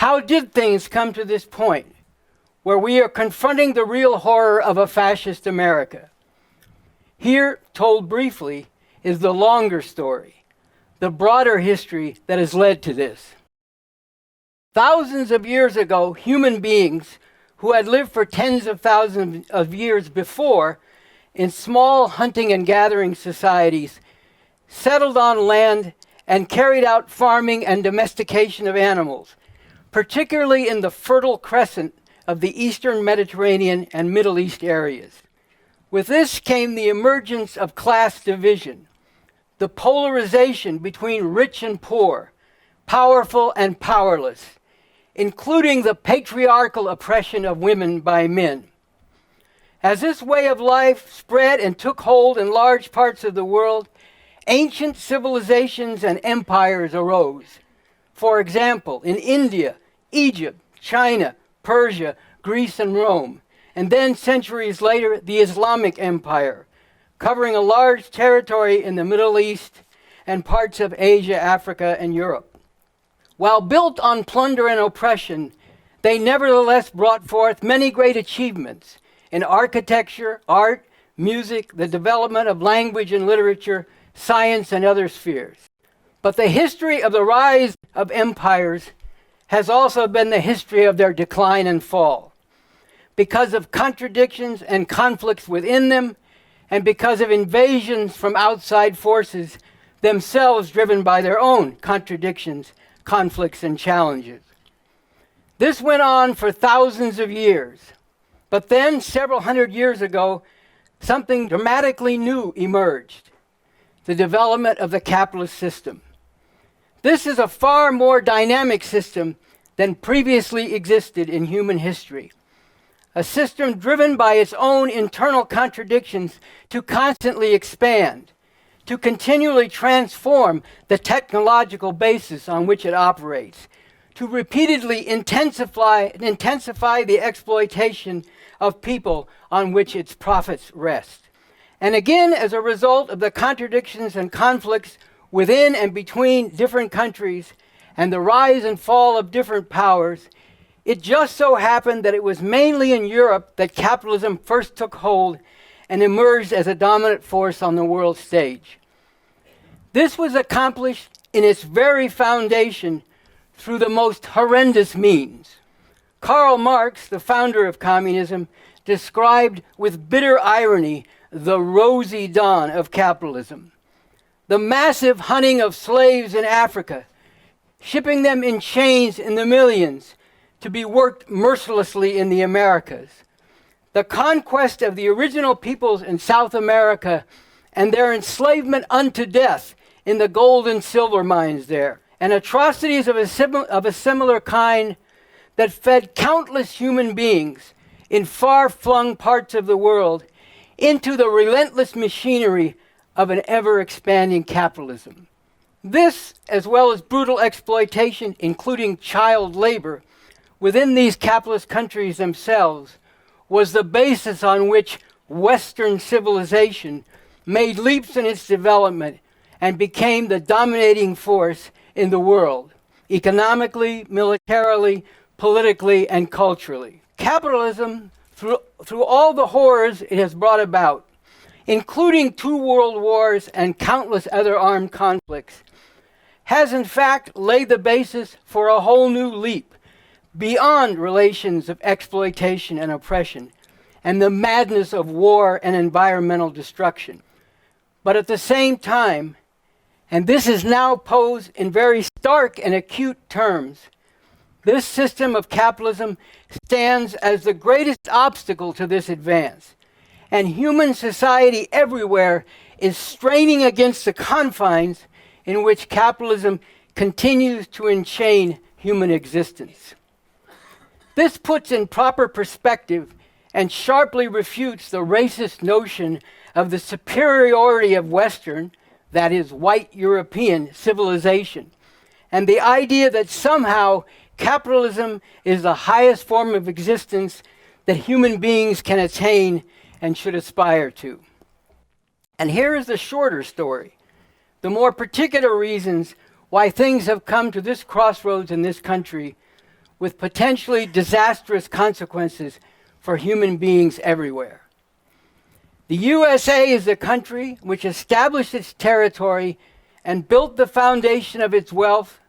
How did things come to this point where we are confronting the real horror of a fascist America? Here, told briefly, is the longer story, the broader history that has led to this. Thousands of years ago, human beings who had lived for tens of thousands of years before in small hunting and gathering societies settled on land and carried out farming and domestication of animals, particularly in the Fertile Crescent of the Eastern Mediterranean and Middle East areas. With this came the emergence of class division, the polarization between rich and poor, powerful and powerless, including the patriarchal oppression of women by men. As this way of life spread and took hold in large parts of the world, ancient civilizations and empires arose. For example, in India, Egypt, China, Persia, Greece, and Rome, and then centuries later, the Islamic Empire, covering a large territory in the Middle East and parts of Asia, Africa, and Europe. While built on plunder and oppression, they nevertheless brought forth many great achievements in architecture, art, music, the development of language and literature, science, and other spheres. But the history of the rise of empires has also been the history of their decline and fall, because of contradictions and conflicts within them, and because of invasions from outside forces, themselves driven by their own contradictions, conflicts, and challenges. This went on for thousands of years, but then several hundred years ago, something dramatically new emerged: the development of the capitalist system. This is a far more dynamic system than previously existed in human history. A system driven by its own internal contradictions to constantly expand, to continually transform the technological basis on which it operates, to repeatedly intensify the exploitation of people on which its profits rest. And again, as a result of the contradictions and conflicts within and between different countries and the rise and fall of different powers, it just so happened that it was mainly in Europe that capitalism first took hold and emerged as a dominant force on the world stage. This was accomplished in its very foundation through the most horrendous means. Karl Marx, the founder of communism, described with bitter irony the rosy dawn of capitalism. The massive hunting of slaves in Africa, shipping them in chains in the millions to be worked mercilessly in the Americas. The conquest of the original peoples in South America and their enslavement unto death in the gold and silver mines there, and atrocities of a similar kind that fed countless human beings in far-flung parts of the world into the relentless machinery of an ever-expanding capitalism. This, as well as brutal exploitation, including child labor, within these capitalist countries themselves, was the basis on which Western civilization made leaps in its development and became the dominating force in the world, economically, militarily, politically, and culturally. Capitalism, through all the horrors it has brought about, including 2 world wars and countless other armed conflicts, has in fact laid the basis for a whole new leap beyond relations of exploitation and oppression and the madness of war and environmental destruction. But at the same time, and this is now posed in very stark and acute terms, this system of capitalism stands as the greatest obstacle to this advance, and human society everywhere is straining against the confines in which capitalism continues to enchain human existence. This puts in proper perspective and sharply refutes the racist notion of the superiority of Western, that is, white European civilization, and the idea that somehow capitalism is the highest form of existence that human beings can attain and should aspire to. And here is the shorter story, the more particular reasons why things have come to this crossroads in this country, with potentially disastrous consequences for human beings everywhere. The USA is a country which established its territory and built the foundation of its wealth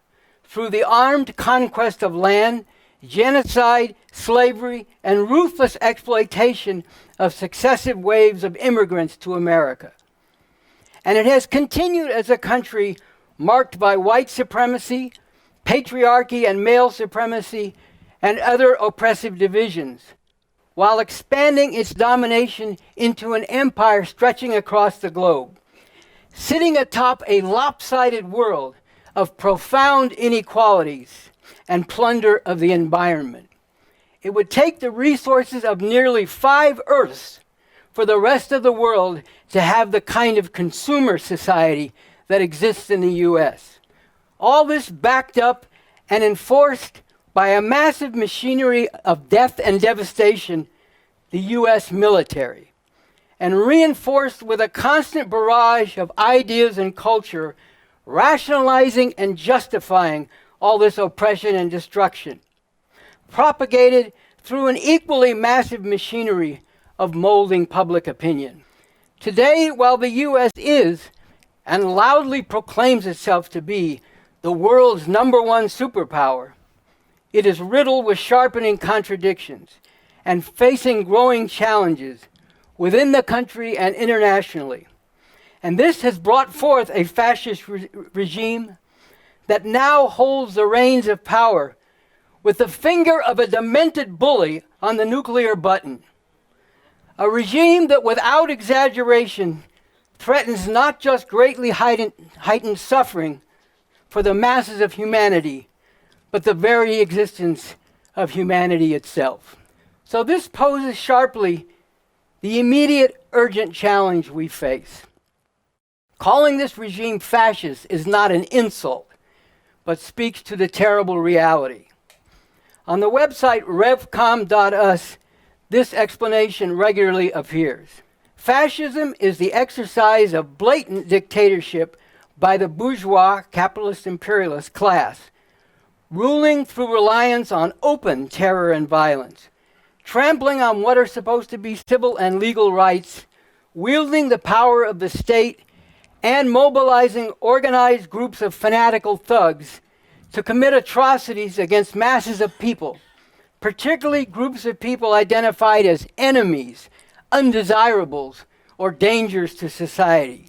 through the armed conquest of land, genocide, slavery, and ruthless exploitation of successive waves of immigrants to America. And it has continued as a country marked by white supremacy, patriarchy and male supremacy, and other oppressive divisions, while expanding its domination into an empire stretching across the globe, sitting atop a lopsided world of profound inequalities and plunder of the environment. It would take the resources of nearly 5 Earths for the rest of the world to have the kind of consumer society that exists in the US. All this backed up and enforced by a massive machinery of death and devastation, the US military, and reinforced with a constant barrage of ideas and culture, rationalizing and justifying all this oppression and destruction, propagated through an equally massive machinery of molding public opinion. Today, while the US is, and loudly proclaims itself to be, the world's #1 superpower, it is riddled with sharpening contradictions and facing growing challenges within the country and internationally. And this has brought forth a fascist regime that now holds the reins of power with the finger of a demented bully on the nuclear button. A regime that, without exaggeration, threatens not just greatly heightened suffering for the masses of humanity, but the very existence of humanity itself. So this poses sharply the immediate, urgent challenge we face. Calling this regime fascist is not an insult, but speaks to the terrible reality. On the website revcom.us, this explanation regularly appears. Fascism is the exercise of blatant dictatorship by the bourgeois capitalist imperialist class, ruling through reliance on open terror and violence, trampling on what are supposed to be civil and legal rights, wielding the power of the state, and mobilizing organized groups of fanatical thugs to commit atrocities against masses of people, particularly groups of people identified as enemies, undesirables, or dangers to society.